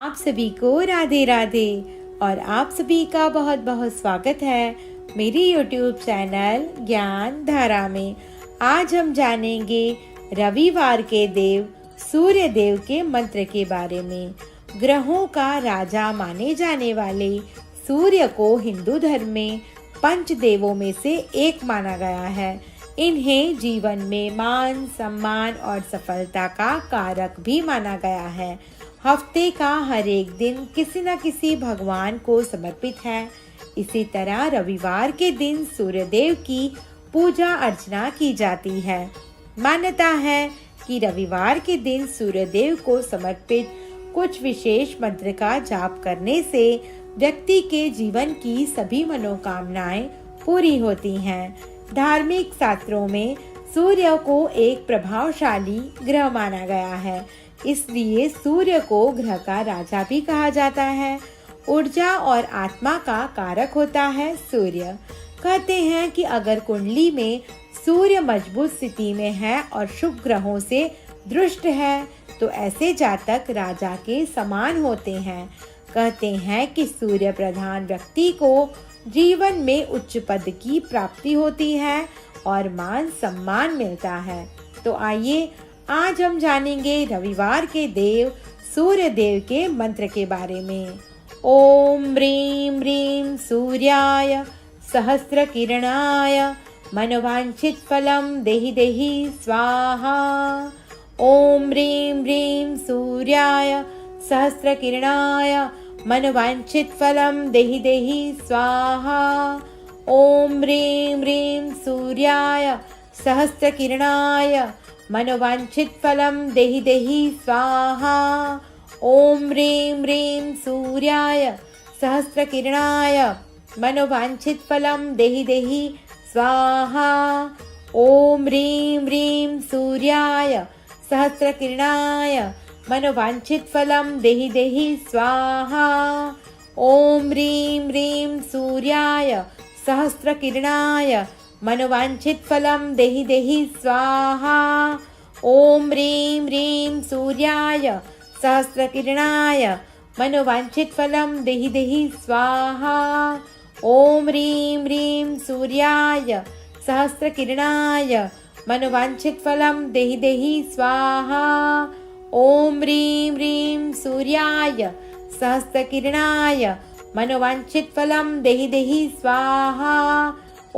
आप सभी को राधे राधे और आप सभी का बहुत बहुत स्वागत है मेरी YouTube चैनल ज्ञान धारा में। आज हम जानेंगे रविवार के देव सूर्य देव के मंत्र के बारे में। ग्रहों का राजा माने जाने वाले सूर्य को हिंदू धर्म में पंच देवों में से एक माना गया है। इन्हें जीवन में मान, सम्मान और सफलता का कारक भी माना गया है। हफ्ते का हर एक दिन किसी न किसी भगवान को समर्पित है। इसी तरह रविवार के दिन सूर्यदेव की पूजा अर्चना की जाती है। मान्यता है कि रविवार के दिन सूर्यदेव को समर्पित कुछ विशेष मंत्र का जाप करने से व्यक्ति के जीवन की सभी मनोकामनाएं पूरी होती हैं। धार्मिक शास्त्रों में सूर्य को एक प्रभावशाली ग्रह माना गया है, इसलिए सूर्य को ग्रह का राजा भी कहा जाता है। ऊर्जा और आत्मा का कारक होता है सूर्य। कहते हैं कि अगर कुंडली में सूर्य मजबूत स्थिति में है और शुभ ग्रहों से दृष्ट है तो ऐसे जातक राजा के समान होते हैं। कहते हैं कि सूर्य प्रधान व्यक्ति को जीवन में उच्च पद की प्राप्ति होती है और मान सम्मान मिलता है। तो आइए आज हम जानेंगे रविवार के देव सूर्य देव के मंत्र के बारे में। ओम ह्रीं ह्रीं सूर्याय सहस्र किरणाय मनोवांछित फलम देहि देहि स्वाहा। ओम ह्रीं ह्रीं सूर्याय सहस्र किरणाय मनोवांछित फलम देहि देहि स्वाहा। ओम ह्रीं ह्रीं सूर्याय सहस्र किरणाय मनोवांछित फलम देहि देहि स्वाहा। ओम ह्रीं ह्रीं सूर्याय सहस्र किरणाय मनोवांछित फलम देहि देहि स्वाहा। ओम ह्रीं ह्रीं सूर्याय सहस्र किरणाय मनोवांछित फलम देहि देहि स्वाहा। ओम ह्रीं ह्रीं सूर्याय सहस्र किरणाय मनोवांछित फलम देहि देहि स्वाहा। ओम ह्रीं ह्रीं सूर्याय सहस्र किरणाय मनोवांछित फलम देहि देहि स्वाहा। ओम ह्रीं ह्रीं सूर्याय सहस्र किरणाय मनोवांछित फलम देहि देहि स्वाहा। ओम ह्रीं ह्रीं सूर्याय सहस्र किरणाय मनोवांछित फलम देहि देहि स्वाहा।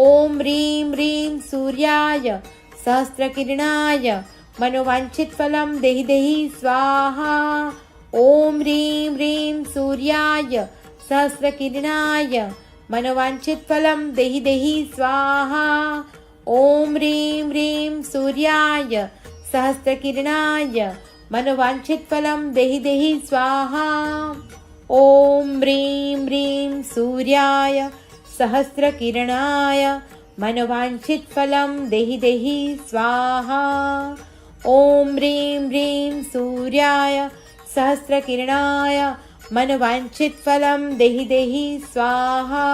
ओम ह्रीं ह्रीं सूर्याय सहस्र किरणाय मनोवांछित फलम देहि देहि स्वाहा। ओम ह्रीं ह्रीं सूर्याय सहस्र किरणाय मनोवांछित फलम देहि देहि स्वाहा। ओम ह्रीं ह्रीं सूर्याय सहस्र किरणाय मनोवांछित फलम देहि देहि स्वाहा। ओम ह्रीं ह्रीं सूर्याय सहस्र किरणाय मनोवांछित फलम देहि देहि स्वाहा। ओम ह्रीं ह्रीं सूर्याय सहस्र किरणाय मनोवांछित फलम देहि देहि स्वाहा।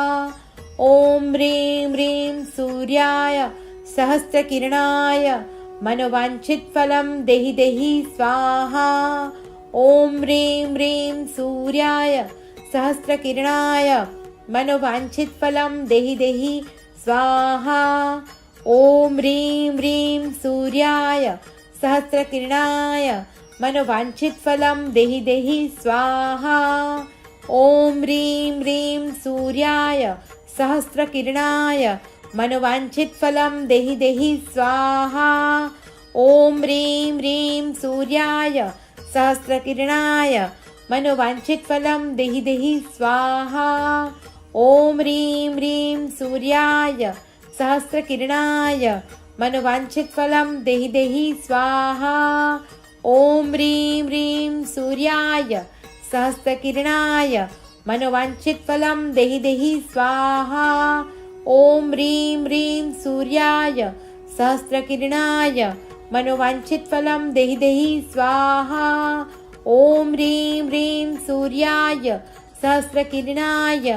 ओम ह्रीं ह्रीं सूर्याय सहस्र किरणाय मनोवांछित फलम देहि देहि स्वाहा। ओम ह्रीं ह्रीं सूर्याय सहस्र किरणाय मनोवांछित फलम देहि देहि स्वाहा। ओम ह्रीं ह्रीं सूर्याय सहस्र किरणाय मनोवांछित फलम देहि देहि स्वाहा। ओम ह्रीं ह्रीं सूर्याय सहस्र किरणाय मनोवांछित फलम देहि देहि स्वाहा। ओम ह्रीं ह्रीं सूर्याय सहस्र किरणाय मनोवांछित फलम देहि देहि स्वाहा। ओम ह्रीं ह्रीं सूर्याय सहस्र किरणाय मनोवांछित फलम देहि देहि स्वाहा। ओम ह्रीं ह्रीं सूर्याय सहस्र किरणाय मनोवांछित फलम देहि देहि स्वाहा। ओम ह्रीं ह्रीं सूर्याय सहस्र किरणाय मनोवांछित फलम देहि देहि स्वाहा। ओम ह्रीं ह्रीं सूर्याय सहस्र किरणाय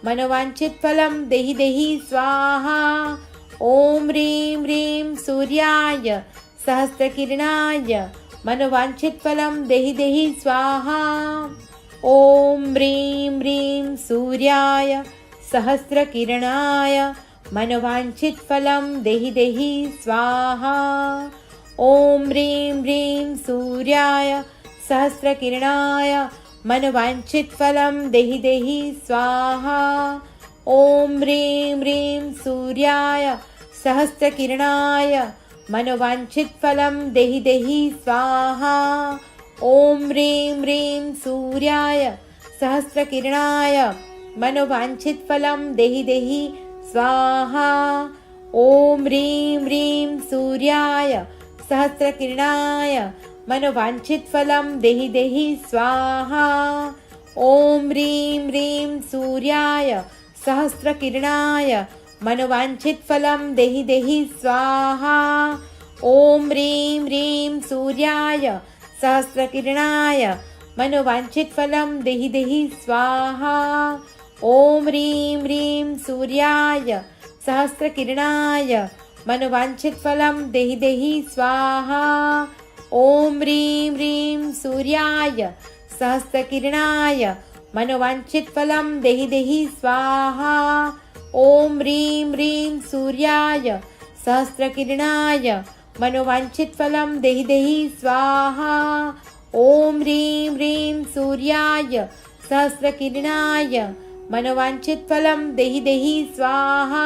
मनोवांछित फलम देहि देहि स्वाहा। ओम ह्रीं ह्रीं सूर्याय सहस्र किरणाय मनोवांछित फलम देहि देहि स्वाहा। सूर्याय सहस्रकिरणाय मनोवाञ्छितफलं देहि देहि स्वाहा। ॐ ह्रीं ह्रीं सूर्याय सहस्रकिरणाय मनोवाञ्छितफलं देहि देहि स्वाहा। ॐ ह्रीं ह्रीं सूर्याय सहस्रकिरणाय मनोवाञ्छितफलं देहि देहि स्वाहा। ॐ ह्रीं ह्रीं सूर्याय सहस्रकिरणाय मनोवाञ्छितफलं देहि देहि स्वाहा। ॐ ह्रीं ह्रीं सूर्याय सहस्रकिरणाय मनोवाञ्छितफलं देहि देहि स्वाहा। ॐ ह्रीं ह्रीं सूर्याय सहस्रकिरणाय मनोवाञ्छितफलं देहि देहि स्वाहा। ॐ ह्रीं ह्रीं सूर्याय सहस्रकिरणाय मनोवाञ्छितफलं देहि देहि स्वाहा। ॐ ह्रीं ह्रीं सूर्याय सहस्रकिरणाय मनोवाञ्छितफलं देहि देहि स्वाहा। ॐ ह्रीं ह्रीं सूर्याय सहस्रकिरणाय मनोवाञ्छितफलं देहि देहि स्वाहा। ॐ ह्रीं ह्रीं सूर्याय सहस्रकिरणाय मनोवाञ्छितफलं देहि देहि स्वाहा। ॐ ह्रीं ह्रीं सूर्याय सहस्रकिरणाय मनोवाञ्छितफलं देहि देहि स्वाहा।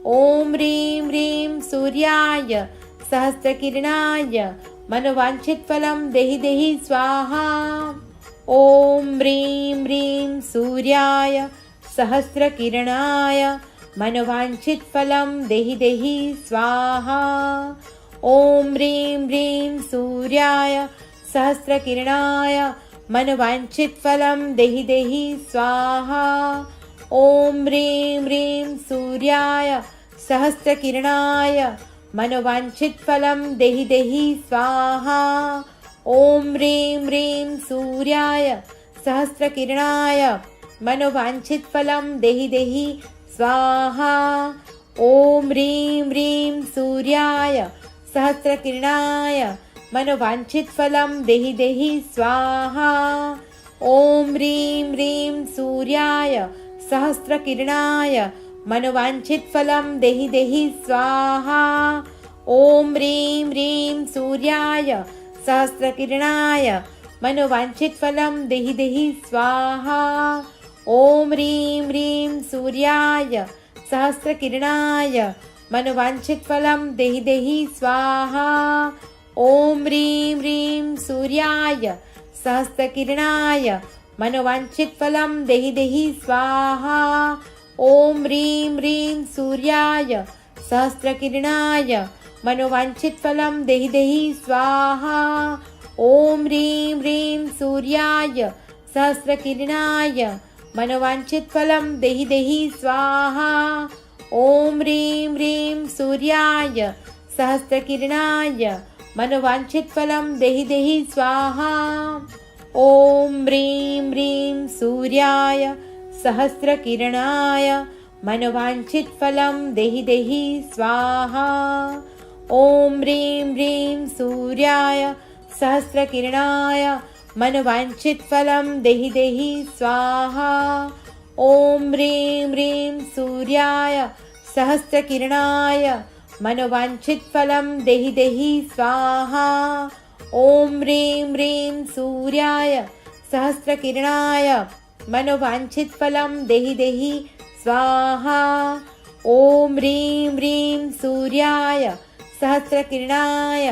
ॐ ह्रीं ह्रीं सूर्याय सहस्रकिरणाय मनोवाञ्छितफलं देहि देहि स्वाहा। ॐ ह्रीं ह्रीं सूर्याय सहस्रकिरणाय मनोवाञ्छितफलं देहि देहि स्वाहा। ॐ ह्रीं ह्रीं सूर्याय सहस्रकिरणाय मनोवाञ्छितफलं देहि देहि स्वाहा। ॐ ह्रीं ह्रीं सूर्याय सहस्रकिरणाय मनोवाञ्छितफलं देहि देहि स्वाहा। ॐ ह्रीं ह्रीं सूर्याय सहस्रकिरणाय मनोवाञ्छितफलं देहि देहि स्वाहा। ॐ ह्रीं ह्रीं सूर्याय सहस्रकिरणाय मनोवाञ्छितफलं देहि देहि स्वाहा। ॐ ह्रीं ह्रीं सूर्याय सहस्रकिरणाय मनोवाञ्छितफलं देहि देहि स्वाहा। ॐ ह्रीं ह्रीं सूर्याय सहस्रकिरणाय मनोवाञ्छितफलं देहि देहि स्वाहा। ॐ ह्रीं ह्रीं सूर्याय सहस्रकिरणाय मनोवाञ्छितफलं देहि देहि स्वाहा। ॐ ह्रीं ह्रीं सूर्याय सहस्रकिरणाय मनोवाञ्छितफलं देहि देहि स्वाहा। ॐ ह्रीं ह्रीं सूर्याय सहस्रकिरणाय मनोवाञ्छितफलं देहि देहि स्वाहा। ॐ ह्रीं ह्रीं सूर्याय सहस्रकिरणाय मनोवाञ्छितफलं देहि देहि स्वाहा। ॐ ह्रीं ह्रीं सूर्याय सहस्रकिरणाय मनोवाञ्छितफलं देहि देहि स्वाहा। ॐ ह्रीं ह्रीं सूर्याय सहस्रकिरणाय मनोवाञ्छितफलं देहि देहि स्वाहा। ॐ ह्रीं ह्रीं सूर्याय सहस्रकिरणाय मनोवाञ्छितफलं देहि देहि स्वाहा। ॐ ह्रीं ह्रीं सूर्याय सहस्रकिरणाय मनोवाञ्छितफलं देहि देहि स्वाहा। ॐ ह्रीं ह्रीं सूर्याय सहस्रकिरणाय मनोवाञ्छितफलं देहि देहि स्वाहा। ॐ ह्रीं ह्रीं सूर्याय सहस्रकिरणाय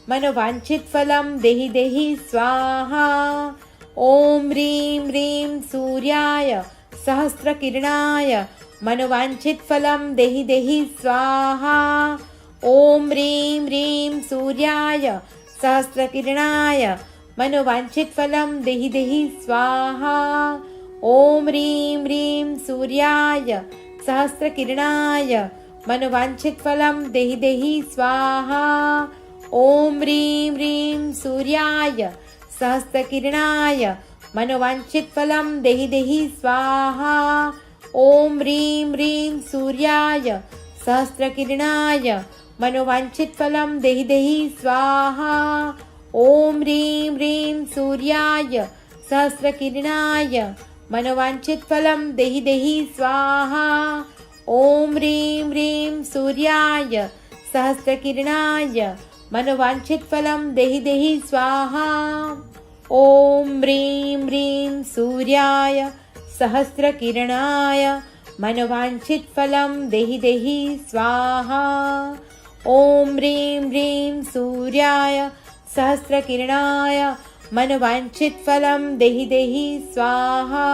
मनोवाञ्छितफलं देहि देहि स्वाहा। ॐ ह्रीं ह्रीं सूर्याय सहस्रकिरणाय मनोवाञ्छितफलं देहि देहि स्वाहा। ॐ ह्रीं ह्रीं सूर्याय सहस्रकिरणाय मनोवाञ्छितफलं देहि देहि स्वाहा। ॐ ह्रीं ह्रीं सूर्याय सहस्रकिरणाय मनोवाञ्छितफलं देहि देहि स्वाहा। ॐ ह्रीं ह्रीं सूर्याय सहस्रकिरणाय मनोवाञ्छितफलं देहि देहि स्वाहा। ॐ ह्रीं ह्रीं सूर्याय सहस्रकिरणाय मनोवाञ्छितफलं देहि देहि स्वाहा। ॐ ह्रीं ह्रीं सूर्याय सहस्रकिरणाय मनोवाञ्छितफलं देहि देहि स्वाहा। ॐ ह्रीं ह्रीं सूर्याय सहस्रकिरणाय मनोवाञ्छितफलं देहि देहि स्वाहा। ॐ ह्रीं ह्रीं सूर्याय सहस्रकिरणाय मनोवाञ्छितफलं देहि देहि स्वाहा। ॐ ह्रीं ह्रीं सूर्याय सहस्रकिरणाय मनोवाञ्छितफलं देहि देहि स्वाहा।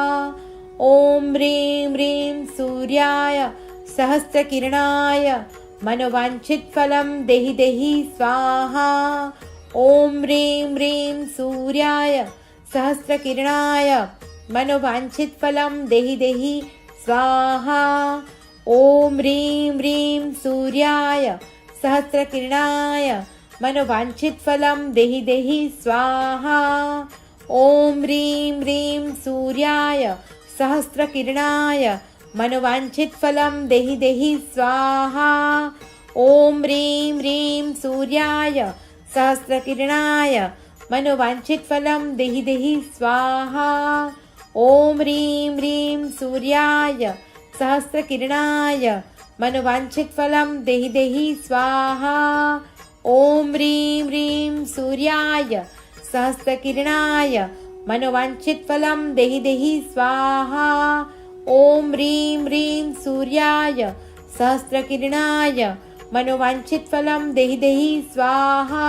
ॐ ह्रीं ह्रीं सूर्याय सहस्रकिरणाय मनोवाञ्छितफलं देहि देहि स्वाहा। ॐ ह्रीं ह्रीं सूर्याय सहस्रकिरणाय मनोवाञ्छितफलं देहि देहि स्वाहा। ॐ ह्रीं ह्रीं सूर्याय सहस्रकिरणाय मनोवाञ्छितफलं देहि देहि स्वाहा। ॐ ह्रीं ह्रीं सूर्याय सहस्रकिरणाय मनोवाञ्छितफलं देहि देहि स्वाहा। ॐ ह्रीं ह्रीं सूर्याय सहस्रकिरणाय मनोवाञ्छितफलं देहि देहि स्वाहा। ॐ ह्रीं ह्रीं सूर्याय सहस्रकिरणाय मनोवाञ्छितफलं देहि देहि स्वाहा। ॐ ह्रीं ह्रीं सूर्याय सहस्रकिरणाय मनोवाञ्छितफलं देहि देहि स्वाहा। ॐ ह्रीं ह्रीं सूर्याय सहस्रकिरणाय मनोवाञ्छितफलं देहि देहि स्वाहा।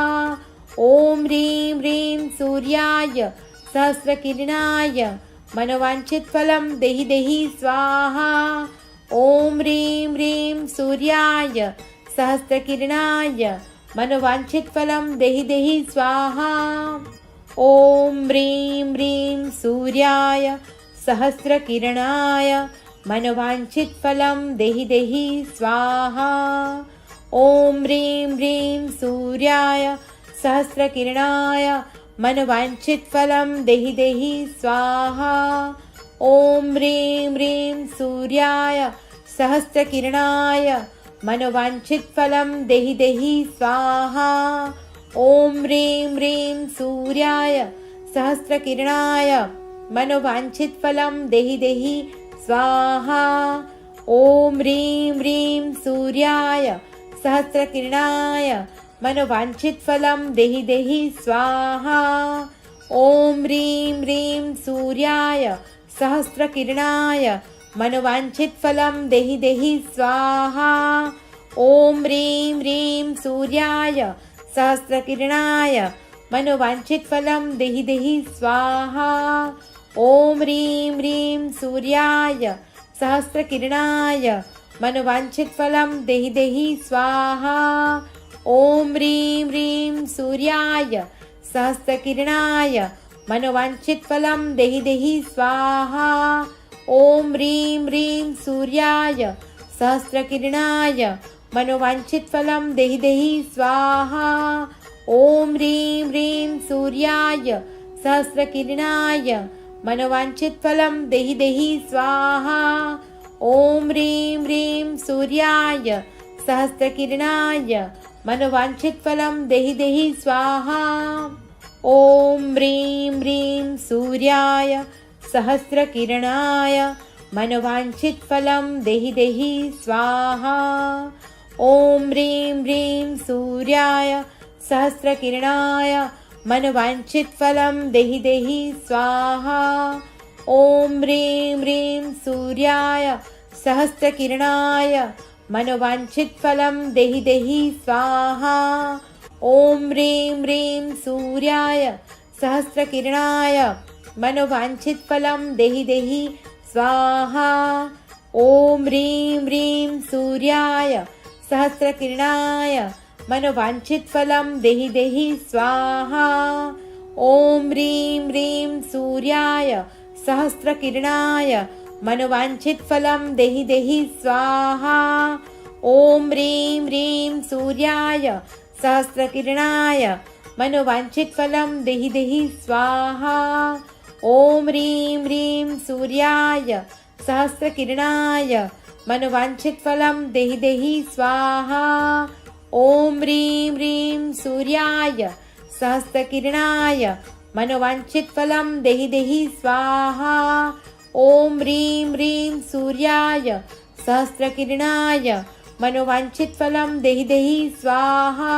ॐ ह्रीं ह्रीं सूर्याय सहस्रकिरणाय मनोवाञ्छितफलं देहि देहि स्वाहा। ॐ ह्रीं ह्रीं सूर्याय सहस्रकिरणाय मनोवाञ्छितफलं देहि देहि स्वाहा। ॐ ह्रीं ह्रीं सूर्याय सहस्रकिरणाय मनोवाञ्छितफलं देहि देहि स्वाहा। ॐ ह्रीं ह्रीं सूर्याय सहस्रकिरणाय मनोवाञ्छितफलं देहि देहि स्वाहा। ॐ ह्रीं ह्रीं सूर्याय सहस्रकिरणाय मनोवाञ्छितफलं देहि देहि स्वाहा। ॐ ह्रीं ह्रीं सूर्याय सहस्रकिरणाय मनोवाञ्छितफलं देहि देहि स्वाहा। ॐ ह्रीं ह्रीं सूर्याय सहस्रकिरणाय मनोवाञ्छितफलं देहि देहि स्वाहा। ॐ ह्रीं ह्रीं सूर्याय सहस्रकिरणाय मनोवाञ्छितफलं देहि देहि स्वाहा। ॐ ह्रीं ह्रीं सूर्याय सहस्रकिरणाय मनोवाञ्छितफलं देहि देहि स्वाहा। ॐ ह्रीं ह्रीं सूर्याय सहस्रकिरणाय मनोवाञ्छितफलं देहि देहि स्वाहा। ॐ ह्रीं ह्रीं सूर्याय सहस्रकिरणाय मनोवाञ्छितफलं देहि देहि स्वाहा। ॐ ह्रीं ह्रीं सूर्याय सहस्रकिरणाय मनोवाञ्छितफलं देहि देहि स्वाहा। ॐ ह्रीं ह्रीं सूर्याय सहस्रकिरणाय मनोवाञ्छितफलं देहि देहि स्वाहा। ॐ ह्रीं ह्रीं सूर्याय सहस्रकिरणाय मनोवाञ्छितफलं देहि देहि स्वाहा। ॐ ह्रीं ह्रीं सूर्याय सहस्रकिरणाय मनोवाञ्छितफलं देहि देहि स्वाहा। ॐ ह्रीं ह्रीं सूर्याय सहस्रकिरणाय मनोवाञ्छितफलं देहि देहि स्वाहा। ॐ ह्रीं ह्रीं सूर्याय सहस्रकिरणाय मनोवाञ्छितफलं देहि देहि स्वाहा। ॐ ह्रीं ह्रीं सूर्याय सहस्रकिरणाय मनोवाञ्छितफलं देहि देहि स्वाहा। ॐ ह्रीं ह्रीं सूर्याय सहस्रकिरणाय मनोवाञ्छितफलं देहि देहि स्वाहा। ॐ ह्रीं ह्रीं सूर्याय सहस्रकिरणाय मनोवाञ्छितफलं देहि देहि स्वाहा। ॐ ह्रीं ह्रीं सूर्याय सहस्रकिरणाय मनोवाञ्छितफलं देहि देहि स्वाहा। ॐ ह्रीं ह्रीं सूर्याय सहस्रकिरणाय मनोवाञ्छितफलं देहि देहि स्वाहा। ॐ ह्रीं ह्रीं सूर्याय सहस्रकिरणाय मनोवाञ्छितफलं देहि देहि स्वाहा। ॐ ह्रीं ह्रीं सूर्याय सहस्रकिरणाय मनोवाञ्छितफलं देहि देहि स्वाहा।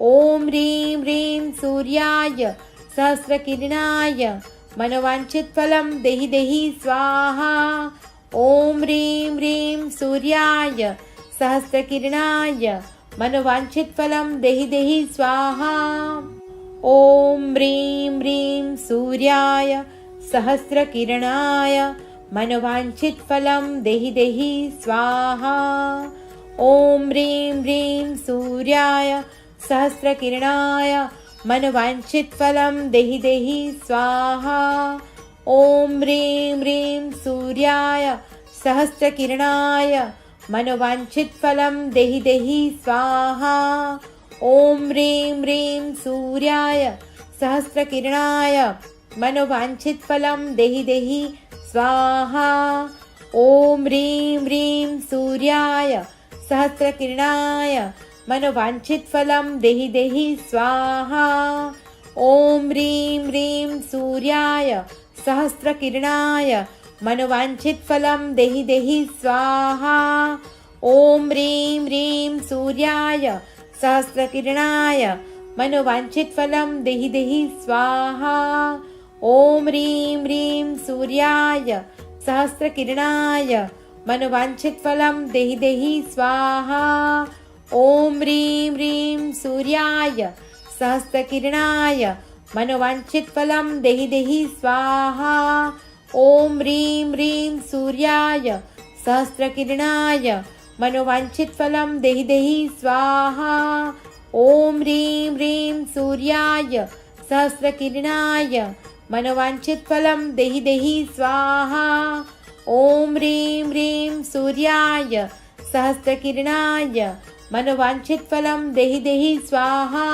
ॐ ह्रीं ह्रीं सूर्याय सहस्रकिरणाय मनोवाञ्छितफलं देहि देहि स्वाहा। ॐ ह्रीं ह्रीं सूर्याय सहस्रकिरणाय मनोवाञ्छितफलं देहि देहि स्वाहा। ॐ ह्रीं ह्रीं सूर्याय सहस्रकिरणाय मनोवाञ्छितफलं देहि देहि स्वाहा। ॐ ह्रीं ह्रीं सूर्याय सहस्रकिरणाय मनोवाञ्छितफलं देहि देहि स्वाहा। ॐ ह्रीं ह्रीं सूर्याय सहस्रकिरणाय मनोवाञ्छितफलं देहि देहि स्वाहा। ॐ ह्रीं ह्रीं सूर्याय सहस्रकिरणाय मनोवाञ्छितफलं देहि देहि स्वाहा। ॐ ह्रीं ह्रीं सूर्याय सहस्रकिरणाय मनोवाञ्छितफलं देहि देहि स्वाहा। ॐ ह्रीं ह्रीं सूर्याय सहस्रकिरणाय मनोवाञ्छितफलं देहि देहि स्वाहा। ॐ ह्रीं ह्रीं सूर्याय सहस्रकिरणाय मनोवाञ्छितफलं देहि देहि स्वाहा। ॐ ह्रीं ह्रीं सूर्याय सहस्रकिरणाय मनोवाञ्छितफलं देहि देहि स्वाहा। ॐ ह्रीं ह्रीं सूर्याय सहस्रकिरणाय मनोवाञ्छितफलं देहि देहि स्वाहा। ॐ ह्रीं ह्रीं सूर्याय सहस्रकिरणाय मनोवाञ्छितफलं देहि देहि स्वाहा। ॐ ह्रीं ह्रीं सूर्याय सहस्रकिरणाय मनोवाञ्छितफलं देहि देहि स्वाहा। ॐ ह्रीं ह्रीं सूर्याय सहस्रकिरणाय मनोवाञ्छितफलं देहि देहि स्वाहा।